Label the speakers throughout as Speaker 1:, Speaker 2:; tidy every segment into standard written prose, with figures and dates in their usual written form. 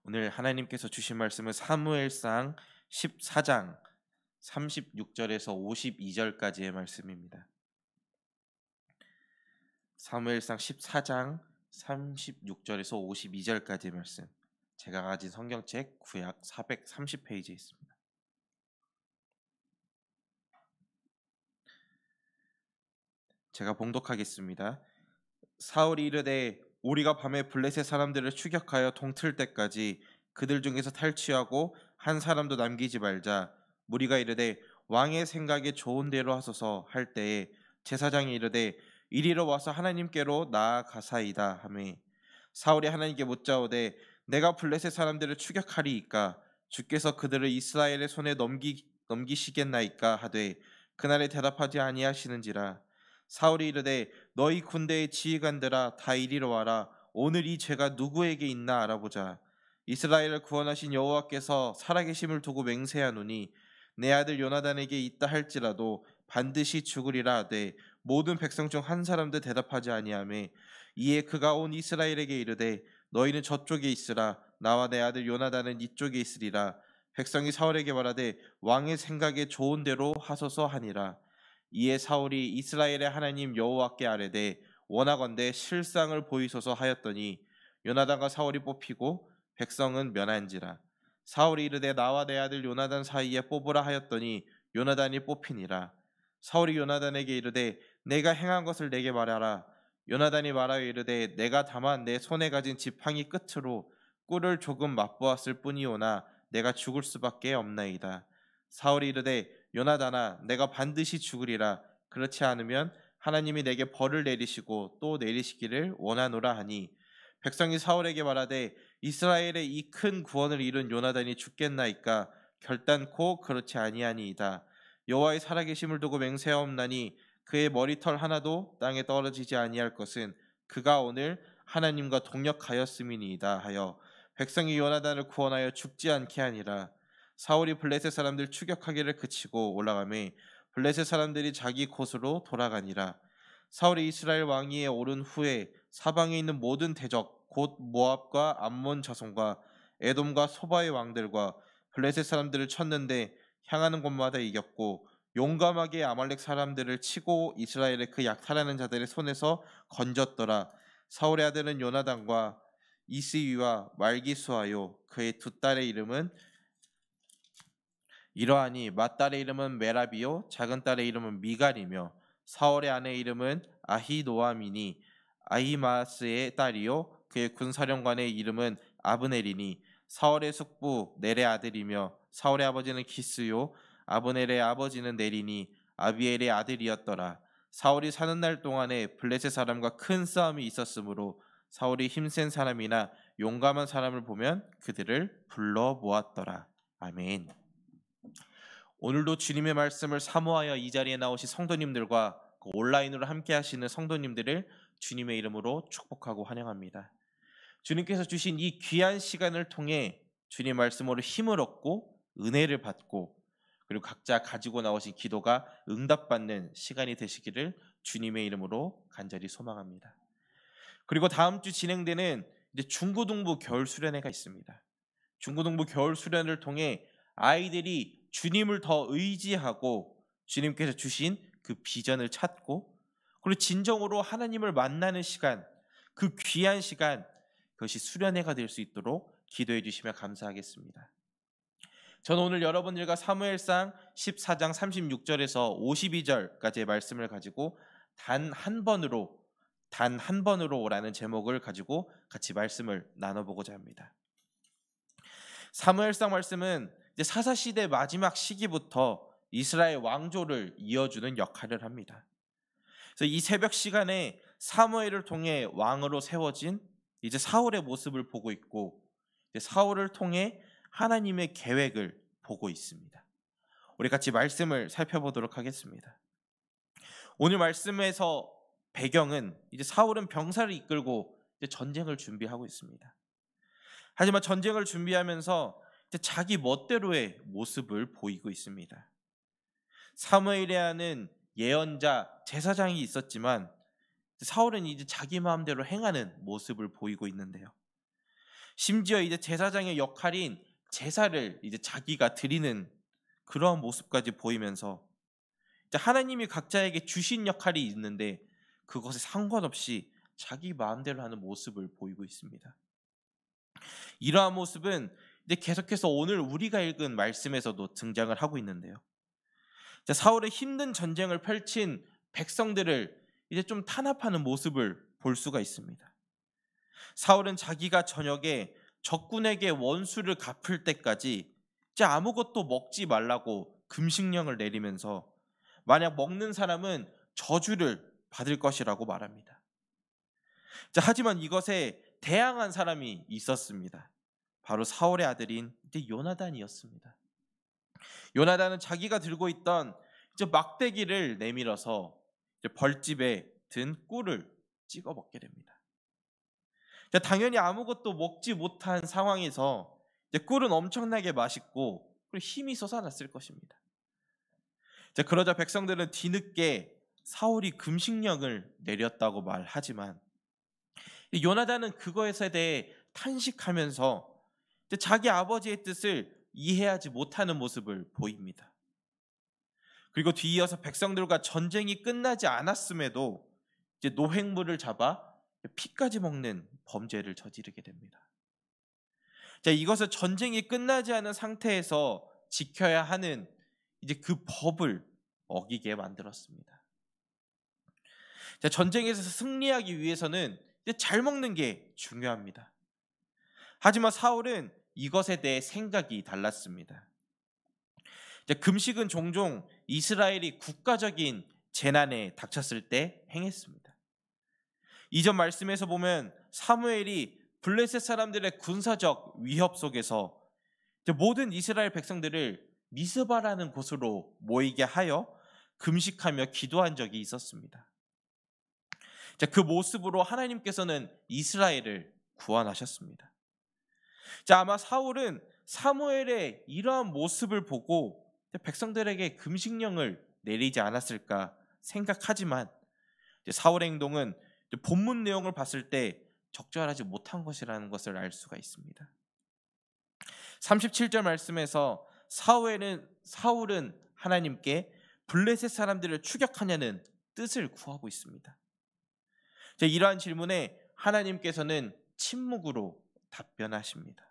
Speaker 1: 오늘 하나님께서 주신 말씀은 사무엘상 14장 36절에서 52절까지의 말씀입니다. 사무엘상 14장 36절에서 52절까지의 말씀, 제가 가진 성경책 구약 430페이지에 있습니다. 제가 봉독하겠습니다. 사울이 이르되 우리가 밤에 블레셋 사람들을 추격하여 동틀 때까지 그들 중에서 탈취하고 한 사람도 남기지 말자. 무리가 이르되 왕의 생각에 좋은 대로 하소서 할 때에 제사장이 이르되 이리로 와서 하나님께로 나아가사이다 하매 사울이 하나님께 묻자오되 내가 블레셋 사람들을 추격하리이까 주께서 그들을 이스라엘의 손에 넘기시겠나이까 하되 그날에 대답하지 아니하시는지라. 사울이 이르되 너희 군대의 지휘관들아 다 이리로 와라. 오늘 이 죄가 누구에게 있나 알아보자. 이스라엘을 구원하신 여호와께서 살아계심을 두고 맹세하노니 내 아들 요나단에게 있다 할지라도 반드시 죽으리라 하되 모든 백성 중 한 사람도 대답하지 아니하매 이에 그가 온 이스라엘에게 이르되 너희는 저쪽에 있으라. 나와 내 아들 요나단은 이쪽에 있으리라. 백성이 사울에게 말하되 왕의 생각에 좋은 대로 하소서 하니라. 이에 사울이 이스라엘의 하나님 여호와께 아뢰되 원하건대 실상을 보이소서 하였더니 요나단과 사울이 뽑히고 백성은 면한지라. 사울이 이르되 나와 내 아들 요나단 사이에 뽑으라 하였더니 요나단이 뽑히니라. 사울이 요나단에게 이르되 내가 행한 것을 내게 말하라. 요나단이 말하여 이르되 내가 다만 내 손에 가진 지팡이 끝으로 꿀을 조금 맛보았을 뿐이오나 내가 죽을 수밖에 없나이다. 사울이 이르되 요나단아 내가 반드시 죽으리라. 그렇지 않으면 하나님이 내게 벌을 내리시고 또 내리시기를 원하노라 하니 백성이 사울에게 말하되 이스라엘의 이 큰 구원을 이룬 요나단이 죽겠나이까. 결단코 그렇지 아니하니이다. 여호와의 살아계심을 두고 맹세하옵나니 그의 머리털 하나도 땅에 떨어지지 아니할 것은 그가 오늘 하나님과 동역하였음이니이다 하여 백성이 요나단을 구원하여 죽지 않게 하니라. 사울이 블레셋 사람들 추격하기를 그치고 올라가매 블레셋 사람들이 자기 곳으로 돌아가니라. 사울이 이스라엘 왕위에 오른 후에 사방에 있는 모든 대적 곧 모압과 암몬 자손과 에돔과 소바의 왕들과 블레셋 사람들을 쳤는데 향하는 곳마다 이겼고 용감하게 아말렉 사람들을 치고 이스라엘의 그 약탈하는 자들의 손에서 건졌더라. 사울의 아들은 요나단과 이스위와 말기수하요 그의 두 딸의 이름은 이러하니 맏딸의 이름은 메라비요 작은 딸의 이름은 미갈이며 사울의 아내 이름은 아히노아미니 아히마스의 딸이요 그의 군사령관의 이름은 아브넬이니 사울의 숙부 넬의 아들이며 사울의 아버지는 기스요 아브넬의 아버지는 넬이니 아비엘의 아들이었더라. 사울이 사는 날 동안에 블레셋 사람과 큰 싸움이 있었으므로 사울이 힘센 사람이나 용감한 사람을 보면 그들을 불러 모았더라. 아멘. 오늘도 주님의 말씀을 사모하여 이 자리에 나오신 성도님들과 온라인으로 함께 하시는 성도님들을 주님의 이름으로 축복하고 환영합니다. 주님께서 주신 이 귀한 시간을 통해 주님 말씀으로 힘을 얻고 은혜를 받고 그리고 각자 가지고 나오신 기도가 응답받는 시간이 되시기를 주님의 이름으로 간절히 소망합니다. 그리고 다음 주 진행되는 이제 중고등부 겨울 수련회가 있습니다. 중고등부 겨울 수련을 통해 아이들이 주님을 더 의지하고 주님께서 주신 그 비전을 찾고 그리고 진정으로 하나님을 만나는 시간, 그 귀한 시간, 그것이 수련회가 될 수 있도록 기도해 주시면 감사하겠습니다. 저는 오늘 여러분들과 사무엘상 14장 36절에서 52절까지의 말씀을 가지고 단 한 번으로라는 제목을 가지고 같이 말씀을 나눠보고자 합니다. 사무엘상 말씀은 이제 사사시대 마지막 시기부터 이스라엘 왕조를 이어주는 역할을 합니다. 그래서 이 새벽 시간에 사무엘을 통해 왕으로 세워진 이제 사울의 모습을 보고 있고 이제 사울을 통해 하나님의 계획을 보고 있습니다. 우리 같이 말씀을 살펴보도록 하겠습니다. 오늘 말씀에서 배경은 이제 사울은 병사를 이끌고 이제 전쟁을 준비하고 있습니다. 하지만 전쟁을 준비하면서 자기 멋대로의 모습을 보이고 있습니다. 사무엘이라는 예언자 제사장이 있었지만 사울은 이제 자기 마음대로 행하는 모습을 보이고 있는데요. 심지어 이제 제사장의 역할인 제사를 이제 자기가 드리는 그런 모습까지 보이면서 이제 하나님이 각자에게 주신 역할이 있는데 그것에 상관없이 자기 마음대로 하는 모습을 보이고 있습니다. 이러한 모습은 이제 계속해서 오늘 우리가 읽은 말씀에서도 등장을 하고 있는데요. 사울의 힘든 전쟁을 펼친 백성들을 이제 좀 탄압하는 모습을 볼 수가 있습니다. 사울은 자기가 저녁에 적군에게 원수를 갚을 때까지 이제 아무것도 먹지 말라고 금식령을 내리면서 만약 먹는 사람은 저주를 받을 것이라고 말합니다. 하지만 이것에 대항한 사람이 있었습니다. 바로 사울의 아들인 이제 요나단이었습니다. 요나단은 자기가 들고 있던 이제 막대기를 내밀어서 이제 벌집에 든 꿀을 찍어 먹게 됩니다. 당연히 아무것도 먹지 못한 상황에서 이제 꿀은 엄청나게 맛있고 그리고 힘이 솟아났을 것입니다. 그러자 백성들은 뒤늦게 사울이 금식령을 내렸다고 말하지만 요나단은 그것에 대해 탄식하면서 자기 아버지의 뜻을 이해하지 못하는 모습을 보입니다. 그리고 뒤이어서 백성들과 전쟁이 끝나지 않았음에도 이제 노획물을 잡아 피까지 먹는 범죄를 저지르게 됩니다. 이것은 전쟁이 끝나지 않은 상태에서 지켜야 하는 이제 그 법을 어기게 만들었습니다. 전쟁에서 승리하기 위해서는 이제 잘 먹는 게 중요합니다. 하지만 사울은 이것에 대해 생각이 달랐습니다. 금식은 종종 이스라엘이 국가적인 재난에 닥쳤을 때 행했습니다. 이전 말씀에서 보면 사무엘이 블레셋 사람들의 군사적 위협 속에서 모든 이스라엘 백성들을 미스바라는 곳으로 모이게 하여 금식하며 기도한 적이 있었습니다. 그 모습으로 하나님께서는 이스라엘을 구원하셨습니다. 아마 사울은 사무엘의 이러한 모습을 보고 백성들에게 금식령을 내리지 않았을까 생각하지만 사울의 행동은 본문 내용을 봤을 때 적절하지 못한 것이라는 것을 알 수가 있습니다. 37절 말씀에서 사울은 하나님께 블레셋 사람들을 추격하냐는 뜻을 구하고 있습니다. 이러한 질문에 하나님께서는 침묵으로 답변하십니다.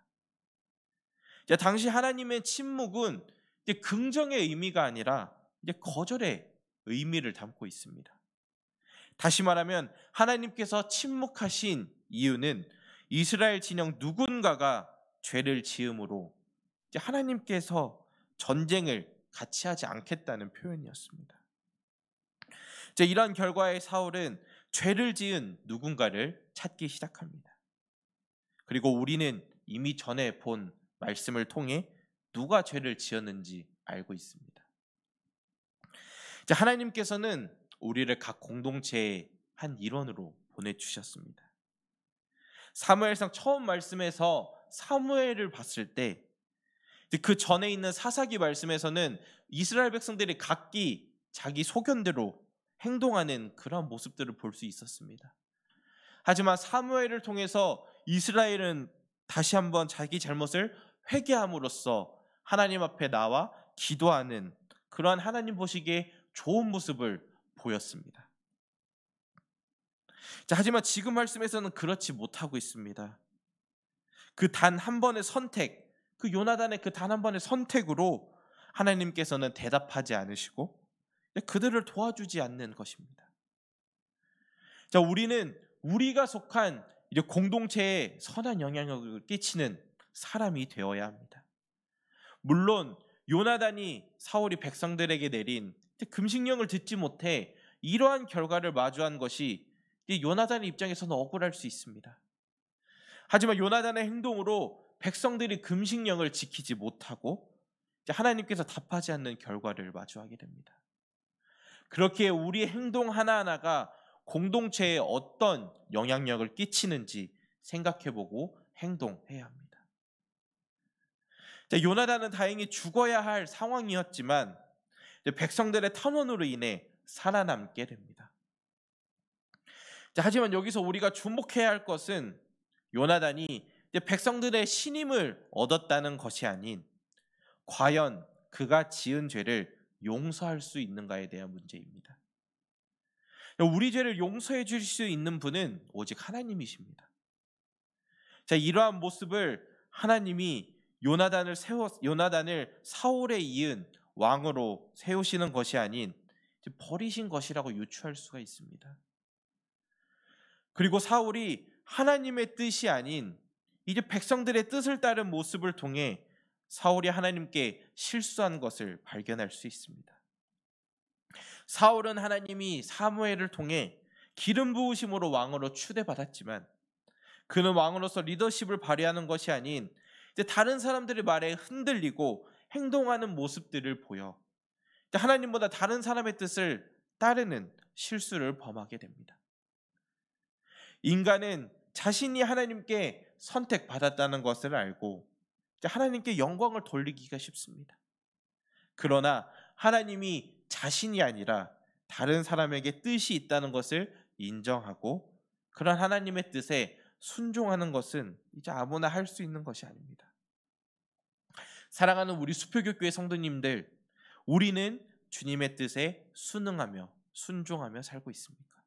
Speaker 1: 당시 하나님의 침묵은 긍정의 의미가 아니라 거절의 의미를 담고 있습니다. 다시 말하면 하나님께서 침묵하신 이유는 이스라엘 진영 누군가가 죄를 지음으로 하나님께서 전쟁을 같이 하지 않겠다는 표현이었습니다. 이러한 결과에 사울은 죄를 지은 누군가를 찾기 시작합니다. 그리고 우리는 이미 전에 본 말씀을 통해 누가 죄를 지었는지 알고 있습니다. 하나님께서는 우리를 각 공동체의 한 일원으로 보내주셨습니다. 사무엘상 처음 말씀에서 사무엘을 봤을 때 그 전에 있는 사사기 말씀에서는 이스라엘 백성들이 각기 자기 소견대로 행동하는 그런 모습들을 볼 수 있었습니다. 하지만 사무엘을 통해서 이스라엘은 다시 한번 자기 잘못을 회개함으로써 하나님 앞에 나와 기도하는 그러한 하나님 보시기에 좋은 모습을 보였습니다. 하지만 지금 말씀에서는 그렇지 못하고 있습니다. 그 단 한 번의 선택, 그 요나단의 그 단 한 번의 선택으로 하나님께서는 대답하지 않으시고 그들을 도와주지 않는 것입니다. 우리는 우리가 속한 공동체에 선한 영향력을 끼치는 사람이 되어야 합니다. 물론 요나단이 사울이 백성들에게 내린 금식령을 듣지 못해 이러한 결과를 마주한 것이 요나단의 입장에서는 억울할 수 있습니다. 하지만 요나단의 행동으로 백성들이 금식령을 지키지 못하고 하나님께서 답하지 않는 결과를 마주하게 됩니다. 그렇게 우리의 행동 하나하나가 공동체에 어떤 영향력을 끼치는지 생각해보고 행동해야 합니다. 요나단은 다행히 죽어야 할 상황이었지만 백성들의 탄원으로 인해 살아남게 됩니다. 하지만 여기서 우리가 주목해야 할 것은 요나단이 이제 백성들의 신임을 얻었다는 것이 아닌 과연 그가 지은 죄를 용서할 수 있는가에 대한 문제입니다. 우리 죄를 용서해 주실 수 있는 분은 오직 하나님이십니다. 자, 이러한 모습을 하나님이 요나단을 사울에 이은 왕으로 세우시는 것이 아닌 버리신 것이라고 유추할 수가 있습니다. 그리고 사울이 하나님의 뜻이 아닌 이제 백성들의 뜻을 따른 모습을 통해 사울이 하나님께 실수한 것을 발견할 수 있습니다. 사울은 하나님이 사무엘을 통해 기름 부으심으로 왕으로 추대받았지만 그는 왕으로서 리더십을 발휘하는 것이 아닌 이제 다른 사람들의 말에 흔들리고 행동하는 모습들을 보여 하나님보다 다른 사람의 뜻을 따르는 실수를 범하게 됩니다. 인간은 자신이 하나님께 선택받았다는 것을 알고 하나님께 영광을 돌리기가 쉽습니다. 그러나 하나님이 자신이 아니라 다른 사람에게 뜻이 있다는 것을 인정하고 그런 하나님의 뜻에 순종하는 것은 이제 아무나 할 수 있는 것이 아닙니다. 사랑하는 우리 수표교교회 성도님들, 우리는 주님의 뜻에 순응하며 순종하며 살고 있습니까?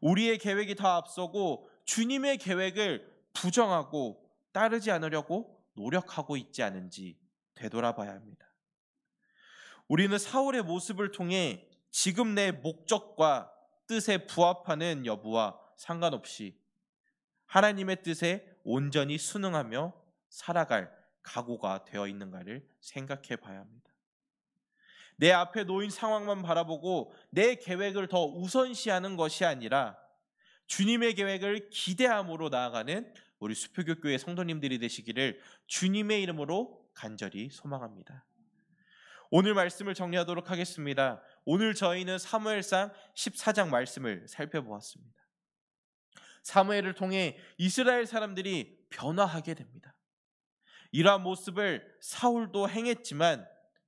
Speaker 1: 우리의 계획이 더 앞서고 주님의 계획을 부정하고 따르지 않으려고 노력하고 있지 않은지 되돌아봐야 합니다. 우리는 사울의 모습을 통해 지금 내 목적과 뜻에 부합하는 여부와 상관없이 하나님의 뜻에 온전히 순응하며 살아갈 각오가 되어 있는가를 생각해 봐야 합니다. 내 앞에 놓인 상황만 바라보고 내 계획을 더 우선시하는 것이 아니라 주님의 계획을 기대함으로 나아가는 우리 수표교교회 성도님들이 되시기를 주님의 이름으로 간절히 소망합니다. 오늘 말씀을 정리하도록 하겠습니다. 오늘 저희는 사무엘상 14장 말씀을 살펴보았습니다. 사무엘을 통해 이스라엘 사람들이 변화하게 됩니다. 이러한 모습을 사울도 행했지만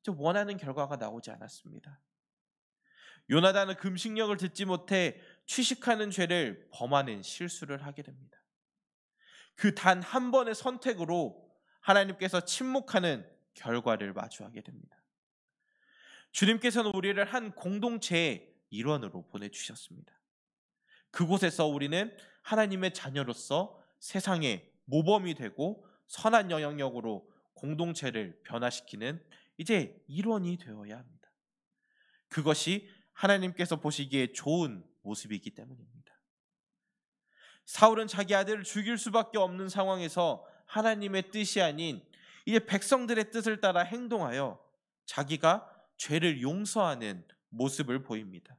Speaker 1: 원하는 결과가 나오지 않았습니다. 요나단은 금식령을 듣지 못해 취식하는 죄를 범하는 실수를 하게 됩니다. 그 단 한 번의 선택으로 하나님께서 침묵하는 결과를 마주하게 됩니다. 주님께서는 우리를 한 공동체의 일원으로 보내주셨습니다. 그곳에서 우리는 하나님의 자녀로서 세상의 모범이 되고 선한 영향력으로 공동체를 변화시키는 이제 일원이 되어야 합니다. 그것이 하나님께서 보시기에 좋은 모습이기 때문입니다. 사울은 자기 아들을 죽일 수밖에 없는 상황에서 하나님의 뜻이 아닌 이제 백성들의 뜻을 따라 행동하여 자기가 죄를 용서하는 모습을 보입니다.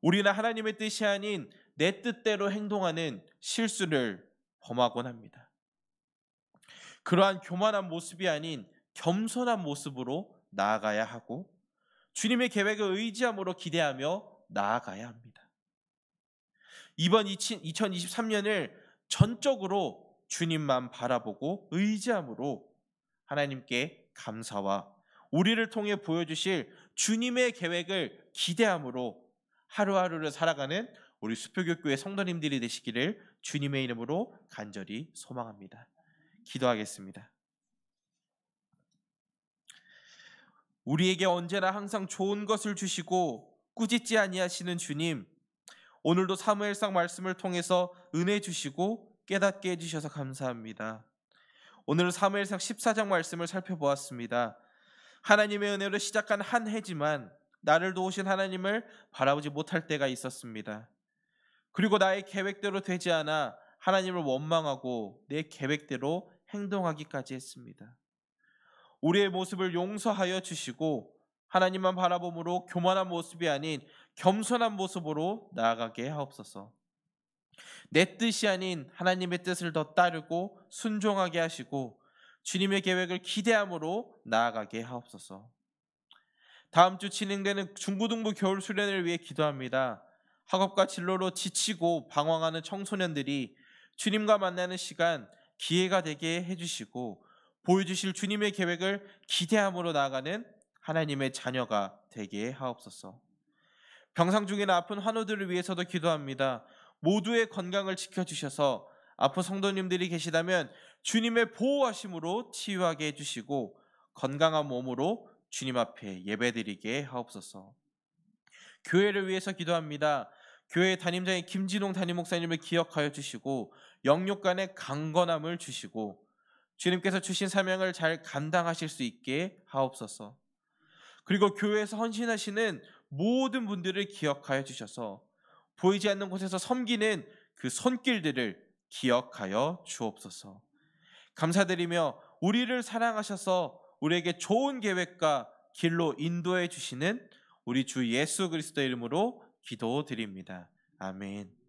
Speaker 1: 우리는 하나님의 뜻이 아닌 내 뜻대로 행동하는 실수를 범하곤 합니다. 그러한 교만한 모습이 아닌 겸손한 모습으로 나아가야 하고 주님의 계획을 의지함으로 기대하며 나아가야 합니다. 이번 2023년을 전적으로 주님만 바라보고 의지함으로 하나님께 감사와 우리를 통해 보여주실 주님의 계획을 기대함으로 하루하루를 살아가는 우리 수표교교회 성도님들이 되시기를 주님의 이름으로 간절히 소망합니다. 기도하겠습니다. 우리에게 언제나 항상 좋은 것을 주시고 꾸짖지 아니하시는 주님, 오늘도 사무엘상 말씀을 통해서 은혜 주시고 깨닫게 해주셔서 감사합니다. 오늘 사무엘상 14장 말씀을 살펴보았습니다. 하나님의 은혜로 시작한 한 해지만 나를 도우신 하나님을 바라보지 못할 때가 있었습니다. 그리고 나의 계획대로 되지 않아 하나님을 원망하고 내 계획대로 행동하기까지 했습니다. 우리의 모습을 용서하여 주시고 하나님만 바라봄으로 교만한 모습이 아닌 겸손한 모습으로 나아가게 하옵소서. 내 뜻이 아닌 하나님의 뜻을 더 따르고 순종하게 하시고 주님의 계획을 기대함으로 나아가게 하옵소서. 다음 주 진행되는 중고등부 겨울 수련을 위해 기도합니다. 학업과 진로로 지치고 방황하는 청소년들이 주님과 만나는 시간 기회가 되게 해주시고 보여주실 주님의 계획을 기대함으로 나아가는 하나님의 자녀가 되게 하옵소서. 병상 중이나 아픈 환우들을 위해서도 기도합니다. 모두의 건강을 지켜주셔서 아픈 성도님들이 계시다면 주님의 보호하심으로 치유하게 해주시고 건강한 몸으로 주님 앞에 예배드리게 하옵소서. 교회를 위해서 기도합니다. 교회 담임자인 김진홍 담임 목사님을 기억하여 주시고 영육간의 강건함을 주시고 주님께서 주신 사명을 잘 감당하실 수 있게 하옵소서. 그리고 교회에서 헌신하시는 모든 분들을 기억하여 주셔서 보이지 않는 곳에서 섬기는 그 손길들을 기억하여 주옵소서. 감사드리며 우리를 사랑하셔서 우리에게 좋은 계획과 길로 인도해 주시는 우리 주 예수 그리스도의 이름으로 기도드립니다. 아멘.